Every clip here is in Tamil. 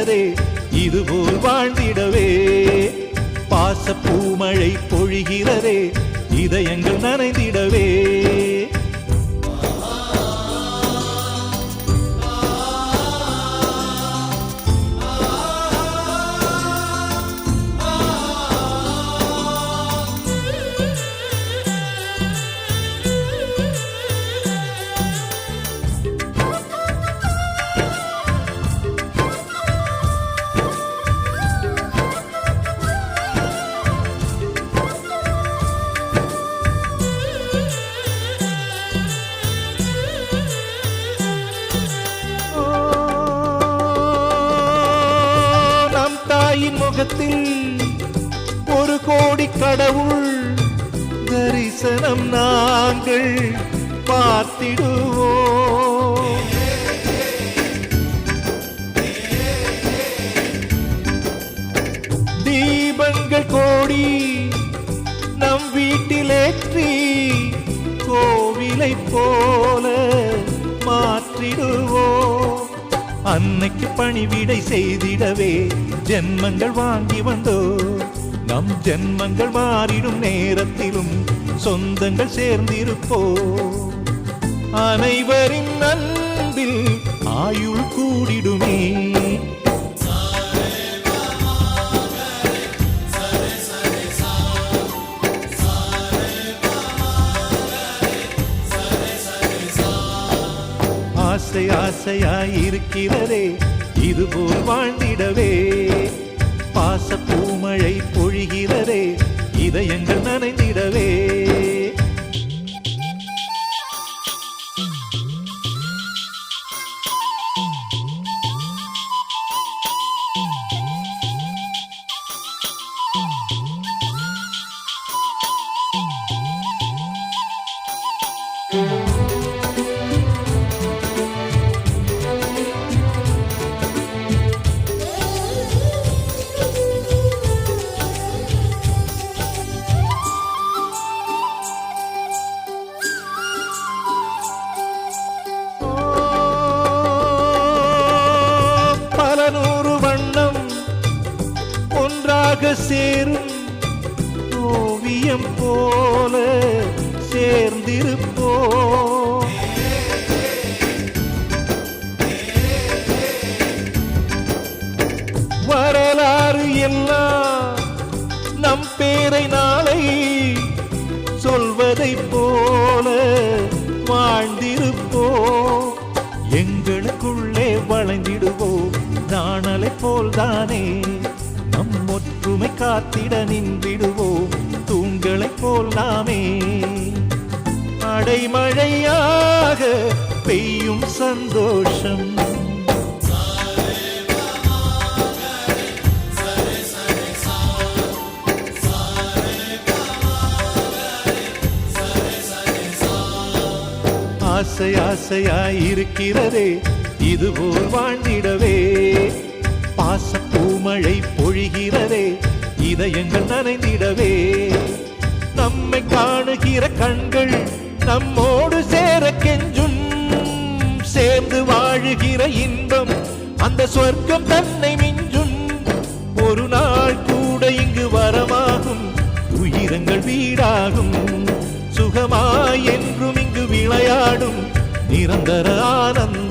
பொழிகிறதே இதுபோல் வாழ்ந்திடவே. பாச பூமழை பொழிகிறதே இதயங்கள் நனைந்திடவே. முகத்தில் ஒரு கோடி கடவுள் தரிசனம் நாங்கள் பார்த்திடுவோம். தீபங்கள் கோடி நம் வீட்டிலேற்றி கோவிலை போல மாற்றிடுவோம். அன்னைக்கு பணிவிடை செய்திடவே ஜென்மங்கள் வாங்கி வந்தோ. நம் ஜென்மங்கள் மாறிடும் நேரத்திலும் சொந்தங்கள் சேர்ந்திருப்போ. அனைவரின் அன்பில் ஆயுள் கூடிடுமே. ஆசை ஆசையாயிருக்கிறதே இதுபோல் வாழ்ந்திடவே. பாச பூமழை பொழிகிறதே இதயங்கள் நனைந்திடவே. சேரும் ஓவியம் போல சேர்ந்திருப்போ. வரலாறு எல்லாம் நம் பேரை நாளை சொல்வதை போல வாழ்ந்திருப்போ. எங்களுக்குள்ளே வளைந்திடுவோம் நாணலை போல்தானே. நம் ஒற்றுமை காத்திட நின்றிடுவோம் தூண்களை போல் நாமே. அடைமழையாக பெய்யும் சந்தோஷம். ஆசை ஆசையாயிருக்கிறதே இதுபோல் வாழ்ந்திடவே. பாச பூமழை பொழிகிறதே இதயங்கள் நனைந்திடவே. நம்மை காணுகிற கண்கள் நம்மோடு சேர கெஞ்சும். சேர்ந்து வாழுகிற இன்பம் அந்த சொர்க்கம் தன்னை மிஞ்சும். ஒரு நாள் கூட இங்கு வரமாகும் உயிரங்கள் வீடாகும். சுகமாய் என்றும் இங்கு விளையாடும் நிரந்தர ஆனந்தம்.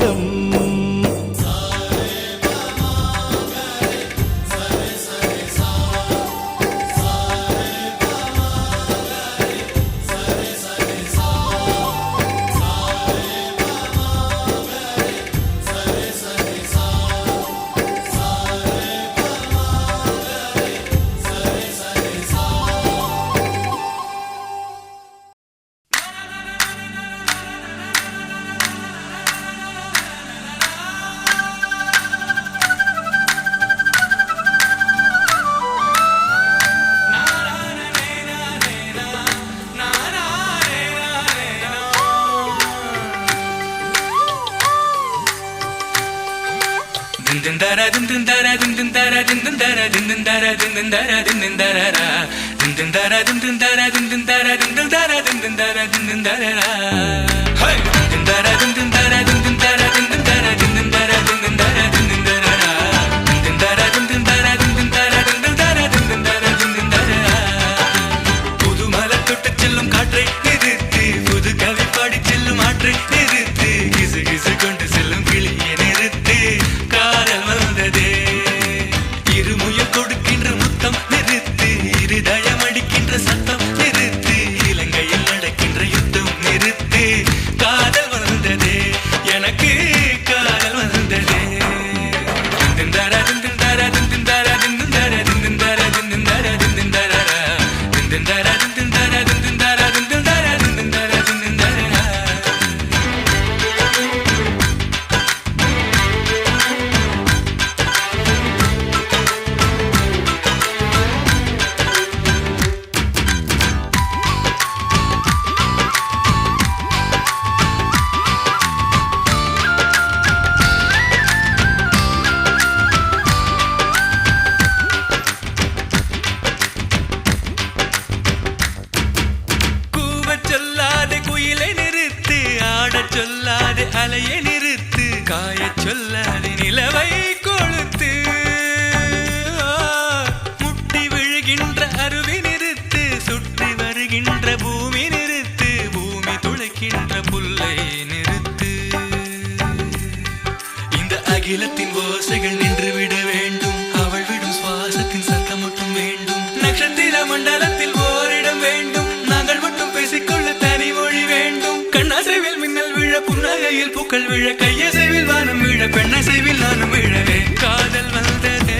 விழ கையசைவில் வானம் விழ பெண்ணசைவில் நானும் விழவே காதல் வந்ததே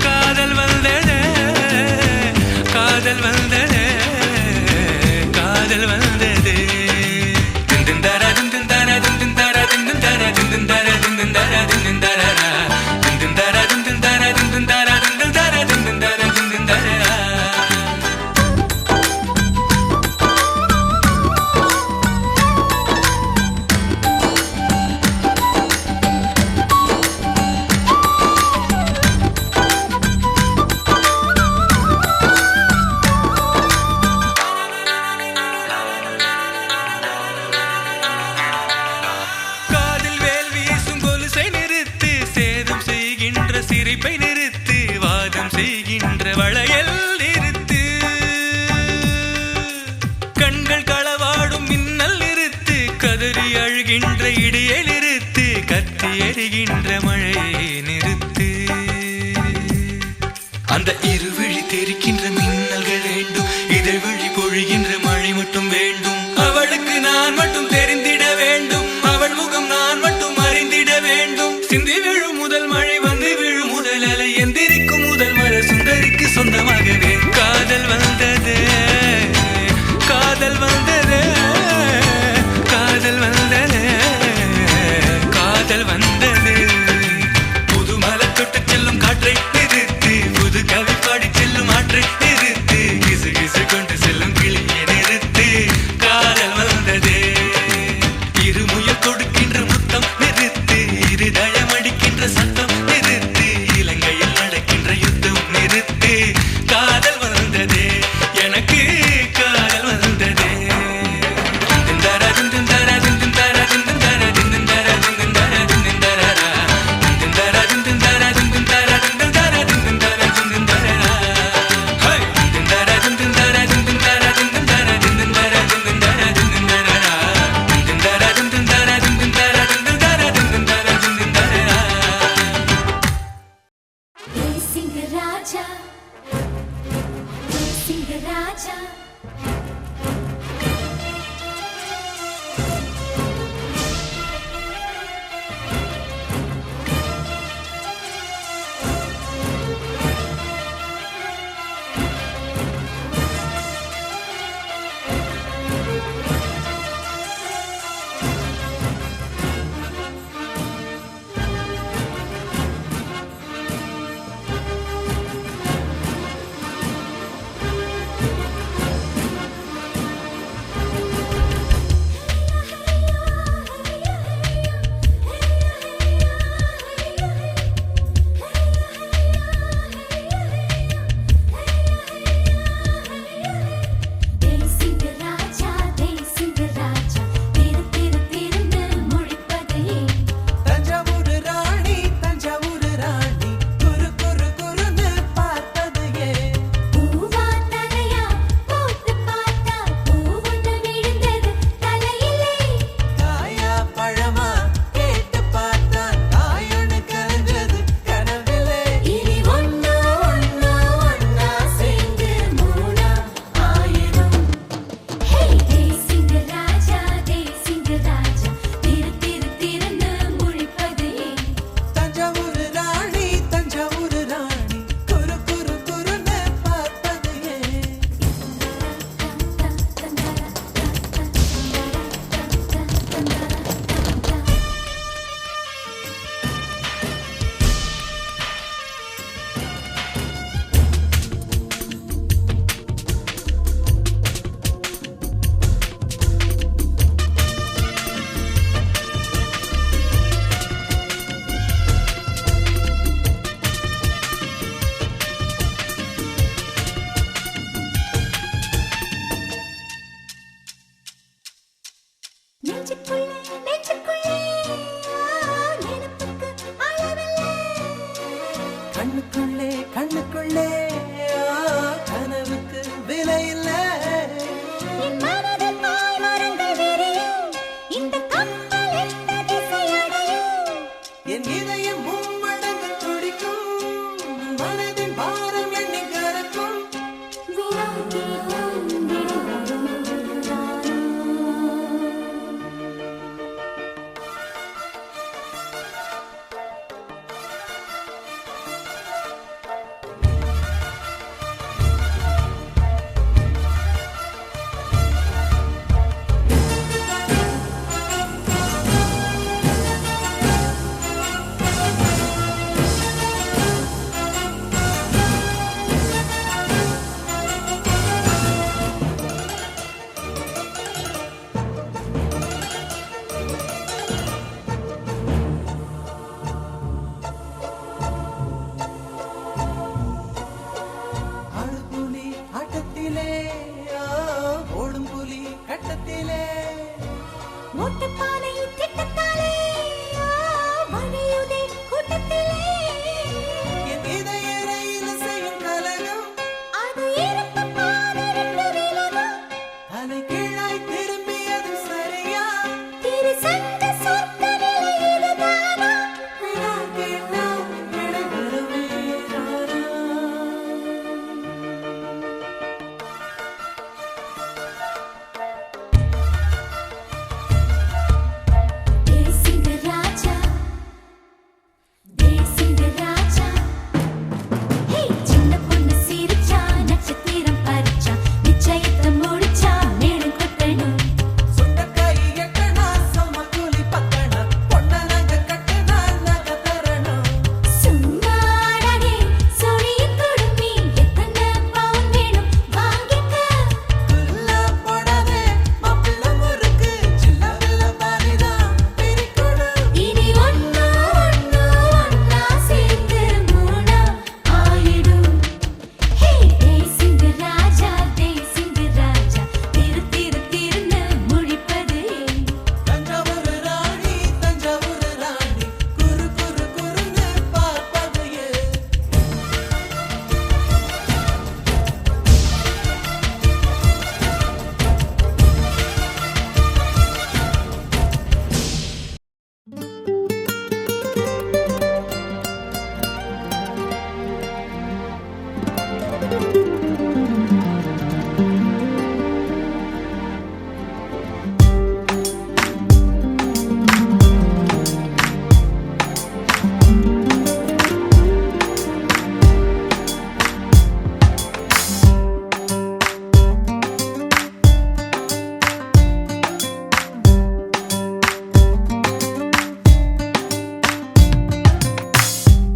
காதல் வந்ததே காதல் வந்ததே காதல் வந்ததே திந்தர திந்தர திந்தர திந்தர திந்தர திந்தர திந்தர திந்தர திந்தர திந்தர திந்தர திந்தர திந்தர சிரிப்பை நிறுத்து வாதம் செய்கின்ற வளையல் நிறுத்து கண்கள் களவாடும் மின்னல் நிறுத்து கதறி அழுகின்ற இடியை நிறுத்து கத்தி எறிகின்ற மழையை நிறுத்து அந்த இருவிழி தெரிக்கின்ற மின்னல்கள் வேண்டும் இதழ் வழி பொழிகின்ற மழை மட்டும் வேண்டும் அவளுக்கு நான் மட்டும் தெரிந்திட வேண்டும் அவள் முகம் நான் மட்டும் அறிந்திட வேண்டும் சிந்தி விழும் முதல் மழை வந்து விழும் முதல் அலை எந்திரிக்கும் முதல் மர சுந்தரிக்கு சொந்தமாகவே காதல் வந்தது காதல் வந்தது காதல் வந்தது காதல் வந்தது புது மலை தொட்டு செல்லும் காற்றை நிறுத்து புது கவி பாடி செல்லும் ஆற்றை நிறுத்து கிசு கிசு கொண்டு செல்லும் கிளியை நிறுத்து காதல் வந்தது இருமுயல் கொடுக்கின்ற முத்தம் நிறுத்து இருதயம் அடிக்கின்ற சத்தம் நிறுத்து இலங்கையில் நடக்கின்ற யுத்தம் நிறுத்து காதல் வந்ததே எனக்கு காதல் வந்ததே திந்தர திந்தர திந்தர திந்தர திந்தர திந்தர திந்தர திந்தர திந்தர திந்தர திந்தர திந்தர திந்தர ஹே திந்தர திந்தர திந்தர திந்தர திந்தர திந்தர திந்தர திந்தர திந்தர திந்தர திந்தர திந்தர திந்தர Singaraja, Singaraja. கண்ணுக்குள்ளே கண்ணுக்குள்ளே கனவுக்கு விலை இல்லை. என் இதயம் மும்மடங்கு துடிக்கும், மனதின் பாரம் எண்ணி கறக்கும்.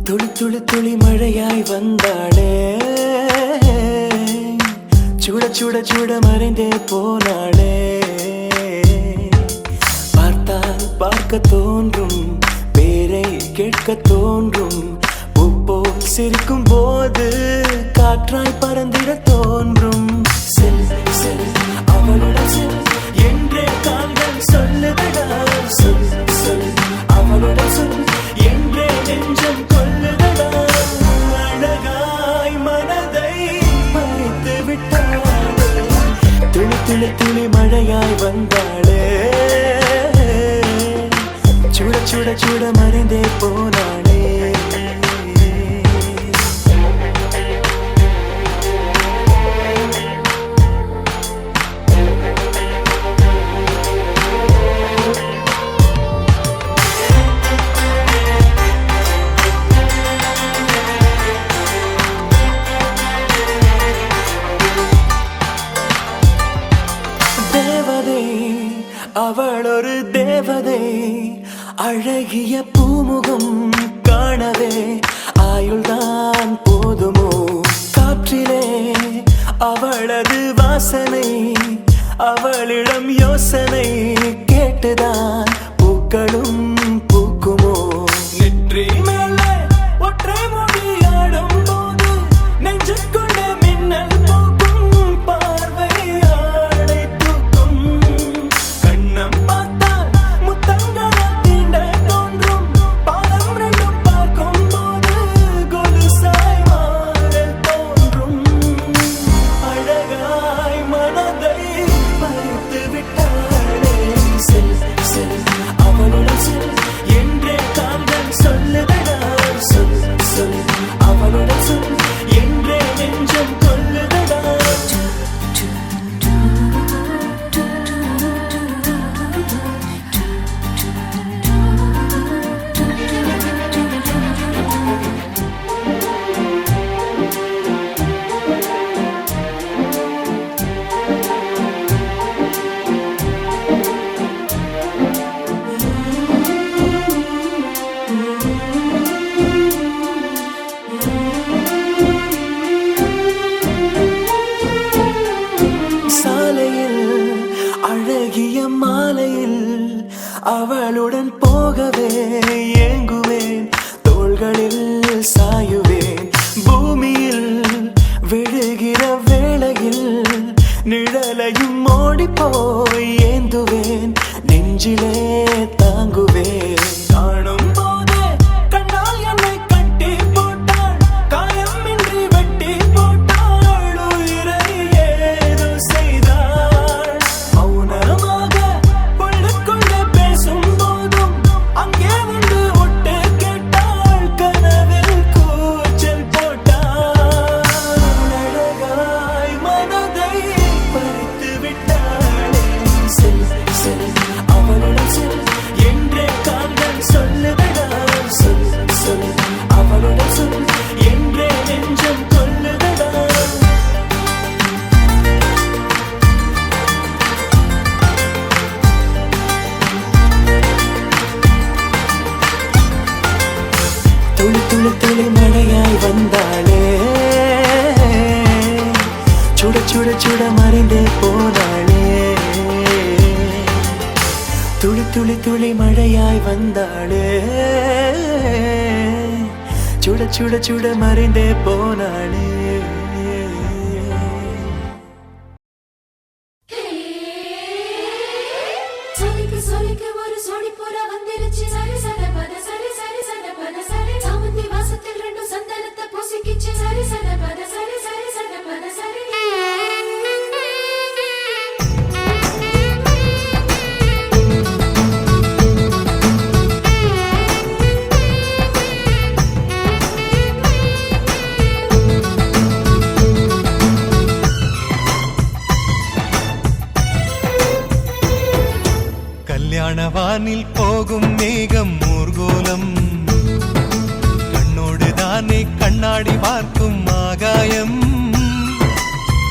துளி துளி துளி மழையாய் வந்தாளே சுட சுட சுட மறைந்தே போனாளே பார்த்தால் பார்க்க தோன்றும் பேரை கேட்க தோன்றும் பூப்போல் சிரிக்கும் போது காற்றாய் பறந்திட தோன்றும் செல் செல் அவளுடன் செல் என்றே கால்கள் சொல்லுதடா சொல் சொல் அவளுடன் சொல் என்றே நெஞ்சம் கொல்லுதடா அழகாய் மனதை மறைத்து விட்டாளே துளி துளி துளி மழையாய் வந்தாளே சுட சுட சுட மறைந்தே போனாளே அவள் ஒரு தேவதை அழகிய பூமுகம் காணவே ஆயுள்தான் போதுமோ காற்றிலே அவளது வாசனை அவளிடம் யோசனை கேட்டுதான் பூக்களும் பூக்குமோ நெற்றி மேலே ஒற்றை மொழியாடும் போது நெஞ்சுக்குள்ள மின்னல் போக்கும் பார்வை ஆடை தூக்கும் கண்ணம் பார்த்தால் முத்தங்களை தீண்ட தோன்றும் பாதம் ரெண்டும் பார்க்கும் போது கொலுசாய் மாற தோன்றும் அழகாய் மனதை பறித்து விட்டாளே செல் செல் அவளுடன் செல் என்றே கால்கள் சொல்லுதடா சொல் சொல் அவளுடன் சொல் என்றே நெஞ்சம் கொல்லுதடா சாலையில் அழகிய மாலையில் அவளுடன் போகவே ஏங்குவேன் தோள்களில் சாயுவேன் பூமியில் விழுகிற வேளையில் நிழலையும் ஓடி போய் ஏந்துவேன் நெஞ்சிலே தாங்குவேன் காணும் போதே கண்ணால் என்னை கட்டி போட்டாள் காயமின்றி வெட்டி போட்டாள் உயிரை ஏதோ செய்தாள் மௌனமாக உள்ளுக்குள்ளே பேசும் போதும் அங்கே வந்து ஒட்டு கேட்டாள் கனவில் கூச்சல் போட்டாள் அழகாய் மனதை பறித்து விட்டாளே செல் செல் அவளுடன் செல் என்றே கால்கள் சொல்லுதடா சொல் சொல் அவளுடன் சொல் என்றே நெஞ்சம் கொல்லுதடா துளி துளி துளி மழையாய் வந்தாளே சுட சுட சுட மறைந்தே போனாளே துளி துளி துளி மழையாய் வந்தாளே சுட சுட சுட மறைந்தே போனாளே சொலிக்கு சொலிக்கு ஒரு சொடி புற வந்துருச்சு சரி சட பத சரி சரி சட பத சரி சாமந்தி வாசத்தில் ரெண்டு சந்தனத்தை பொசிக்கிச்சு சரி சட பத சரி சரி சட பத சரி கல்யாணவானில் போகும் மேகம் ஊர்கோலம் கண்ணோடுதானே கண்ணாடி பார்க்கும் ஆகாயம்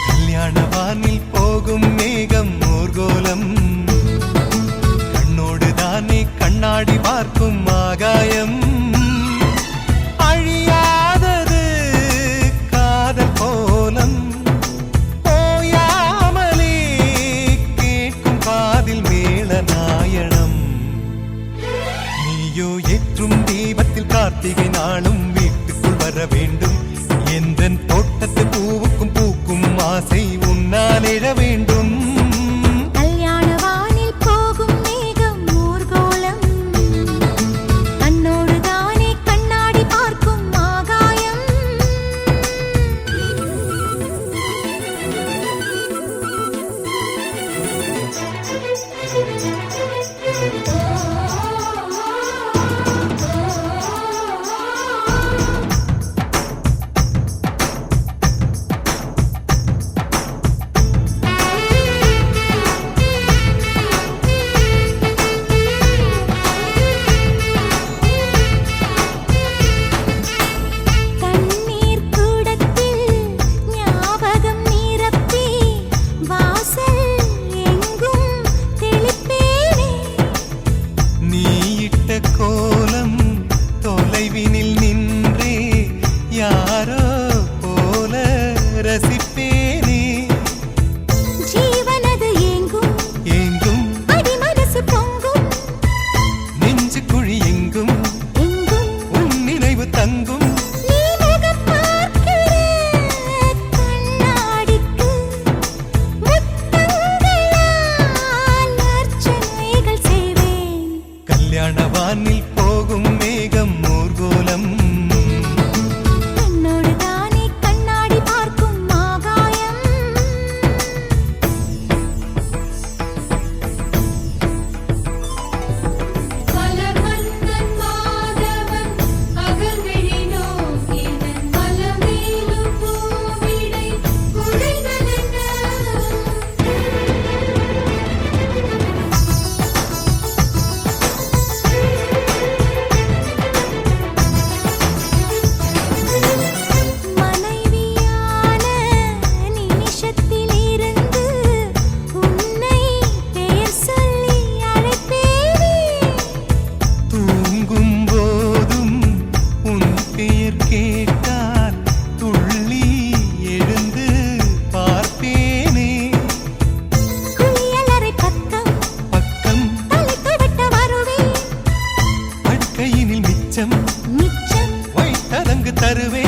கல்யாணவானில் போகும் மேகம் ஊர்கோலம் கண்ணோடுதானே கண்ணாடி பார்க்கும் ஆகாயம் அழி மிச்சம் மிச்சம் வைத்ததங்கு தருவே